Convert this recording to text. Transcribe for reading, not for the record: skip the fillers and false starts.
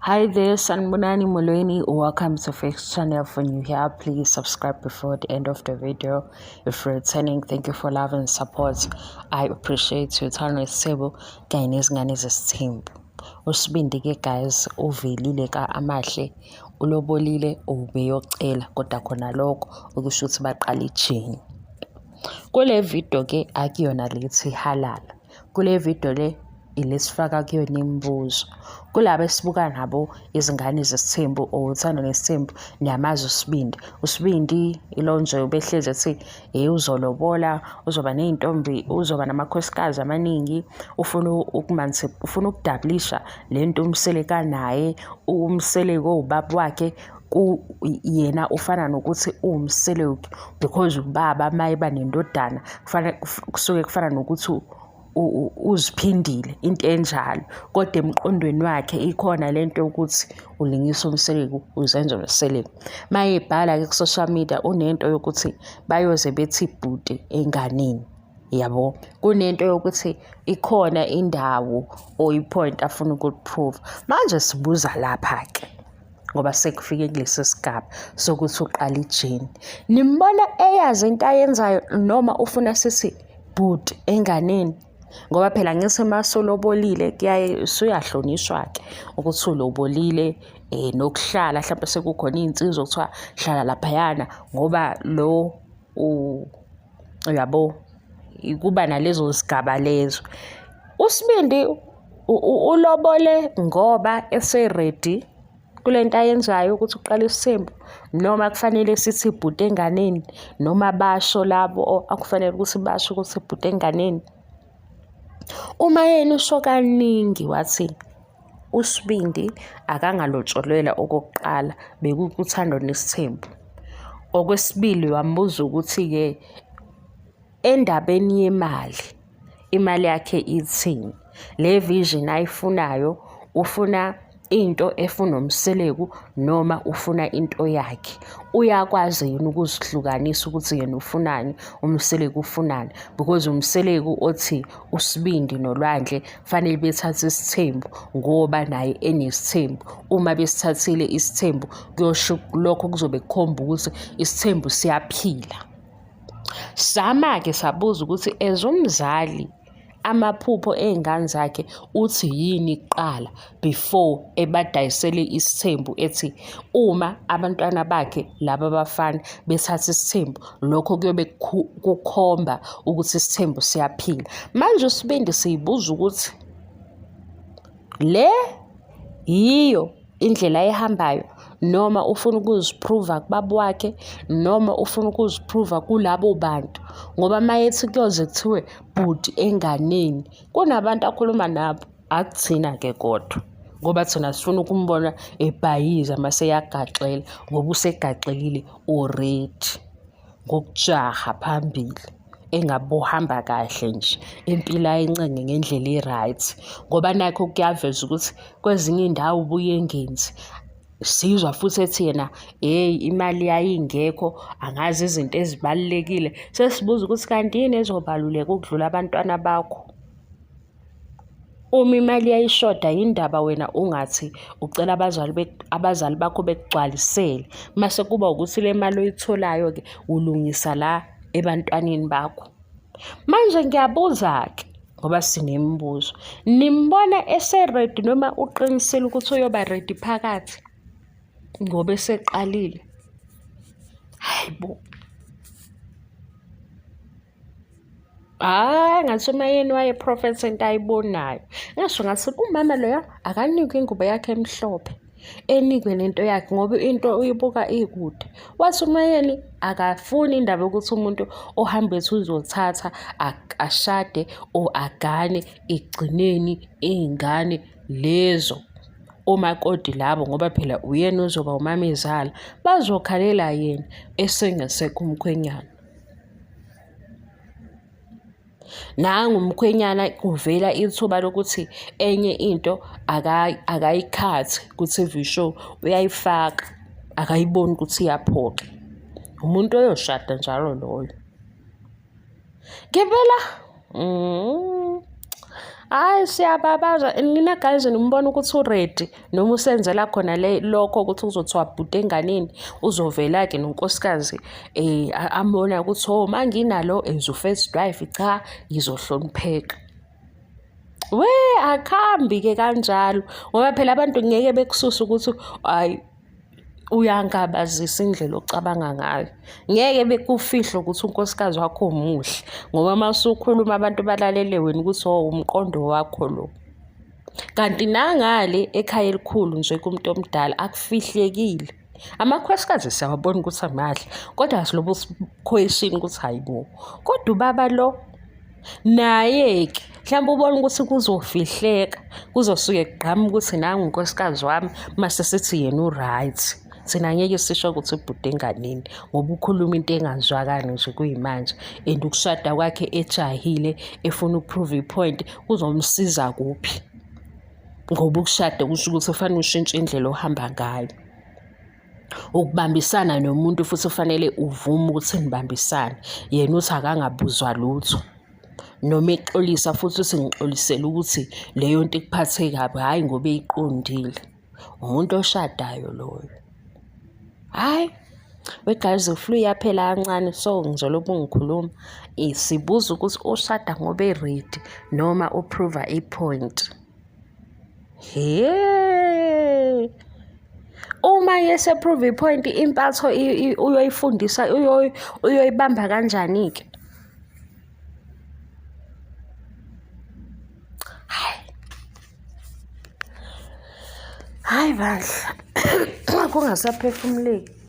Hi there, Sanbonani Molweni. Welcome to Fix Channel. For new here, please subscribe before the end of the video. If you're returning, thank you for love and support. I appreciate you. Thando isithebo kanye nezingane zesithembu. Usibindi-ke guys, uvelile ka amahle, ulobolile ubeyocela kodwa khona lokho okusho ukuthi baqala ijini. Kule video ke akuyona lethi halala. Kule video le ilesifaka kuyona imibuzo. Kulabo esibuka nabo izingane zesithembu uthando nesithembu niyamazi usibindi. Usibindi ilo nje ubehlezi ethi uzolobola, uzoba nezintombi, uzoba namakhosikazi amaningi, ufuna ukudablisha lento umseleka naye, umseleko ubaba wakhe yena ufana nokuthi umseleki because ubaba mayiba nendodana kusuke kufana nokuthi uziphindile into enjalo, kodwa emqondweni wakhe ikhona lento ukuthi ulingisa umseleko uzenza umseleko. Mayebhala-ke ku-social media unento yokuthi bayoze bethi ibhuti enganeni, yabo, kunento yokuthi ikhona indawo or ipoint afuna ukuprove. Manje sibuza lapha-ke ngoba sekufike kulesi sigaba sokuthi uqala ijini, nimbona eyazi into ayenzayo noma ufuna sithi bhuti enganeni? Ngoba phela ngithi masolobolile kuyaye usuyahlonishwa-ke ukuthi ulobolile nokuhlala mhlawumbe sekukhona iy'nsizwa okuthiwa hlala laphayana ngoba lo yabo kuba nalezo zigaba lezo. Usibindi ulobole ngoba ese-ready kule nto ayenzayo ukuthi uqala isithembu, noma kufanele sithi ibhuti enganeni, noma basho labo akufanele ukuthi basho ukuthi ibhuti enganeni. Uma yena usho kaningi wathi uSibindi akangalotsholelwa okokuqala bekukuthando nesithembu. Okwesibili wambuza ukuthi-ke endabeni yemali, imali yakhe ithini, le vision ayifunayo ufuna into efuna umseleku noma ufuna into yakhe. Uyakwazi yini ukuzihlukanisa ukuthi yena ufunani, umseleku ufunani, because umseleku othi uSibindi noLwandle fanele bethathe isithembu ngoba naye enesithembu. Uma besithathile isithembu kuyosho lokho kuzobe kukhomba ukuthi isithembu siyaphila. Sama-ke sabuza ukuthi as umzali amaphupho ey'ngane zakhe uthi yini kuqala before ebadayisele isithembu ethi uma abantwana bakhe laba abafana bethatha isithembu lokho kuyobe kukhomba ukuthi isithembu siyaphila. Manje uSibindi siyibuza ukuthi le yiyo indlela ehambayo noma ufuna ukuziphruva kubaba wakhe noma ufuna ukuziphruva kulabo bantu, ngoba mayethi kuyoze kuthiwe bhuti enganeni kunabantu akhuluma nabo, akuthina-ke kodwa ngoba thina sifuna ukumbona ebhayiza mase yagaxela ngoba usegaxelile already ngokujaha phambili, engabe uhamba kahle nje impilo ayincenge ngendlela e-right, ngoba nakho kuyaveza ukuthi kwezinye iy'ndawo ubuye engenzi. Sizwa futhi ethi yena imali yayingekho, angazi izinto ezibalulekile. Sesibuza ukuthi kanti yini ezobaluleka ukudlula abantwana bakho? Uma imali yayishoda yindaba wena ungathi ucela abazali bakho bekugcwalisele, mase kuba ukuthi le mali oyitholayo-ke ulungisa la ebantwaneni bakho. Manje ngiyabuza-ke ngoba sinemibuzo, nimbona ese-ready noma uqinisile ukuthi uyoba ready phakathi ngoba eseqalile? Hayibo, ngathi uma yena wayeprofetha into ayibonayo, ngisho ngathi umama loya akanikwe ingubo yakhe emhlophe, enikwe nento yakhe ngoba into uyibuka ikude. Wathi uma yena akafuni indaba yokuthi umuntu ohambe ethi uzothatha ashade or agane ekugcineni iy'ngane lezo omakoti labo, ngoba phela uyena uzoba umamezala, bazokhalela yena esengasekho umkhwenyana. Nangu umkhwenyana kuvela ithuba lokuthi enye into akayikhathi ku-TV show, uyayifaka akayiboni ukuthi iyaphoqa. Umuntu oyoshada njalo loyo. Ngempela Hayi siyababaza nina guys nimbona ukuthi uready noma usenzela khona lokho ukuthi uzothiwa bhuti enganeni uzovela-ke nonkosikazi ambona ukuthi manginalo as u-first wife cha ngizohlonipheka. We akhambi-ke kanjalo ngoba phela abantu ngeke bekususa ukuthi hayi uyangabazisa indlela ocabanga ngayo. Ngeke bekufihle ukuthi unkosikazi wakho umuhle ngoba masukhuluma abantu balalele wena ukuthi umqondo wakho lo. Kanti nangale ekhaya elikhulu nje kumuntu omdala akufihlekile. Amakhosikazi siyawabona ukuthi amahle kodwa silobo question ukuthi hayibo kodwa ubaba lo naye-ke mhlawumbe ubona ukuthi kuzofihleka kuzosuke kugqama ukuthi nangu unkosikazi wami mase sithi yena u-right. Thina ngeke sisho ukuthi ubhuti enganeni ngoba ukhuluma into engazwakali nje kuyimanje and ukushada kwakhe ejahile efuna ukuprove ipoint kuzomsiza kuphi ngoba ukushada kusho ukuthi ufanele ushintshe indlela ohamba ngayo. Ukubambisana nomuntu futhi ufanele uvume ukuthi nibambisane yena uthi akangabuzwa lutho noma exolisa futhi uthi ngixolisela ukuthi leyo nto ikuphathe kabi hhayi ngoba eyiqondile. Umuntu oshadayo loyo. Hayi we-guys i-flu yaphela kancane so ngizolobu ngikhuluma sibuza ukuthi ushada ngoba e-ready noma uprova i-point. Uma yeseprove i-point impatho uyoyifundisa uyoyibamba kanjani-ke? Hayi bandla kungasaphefumuleki.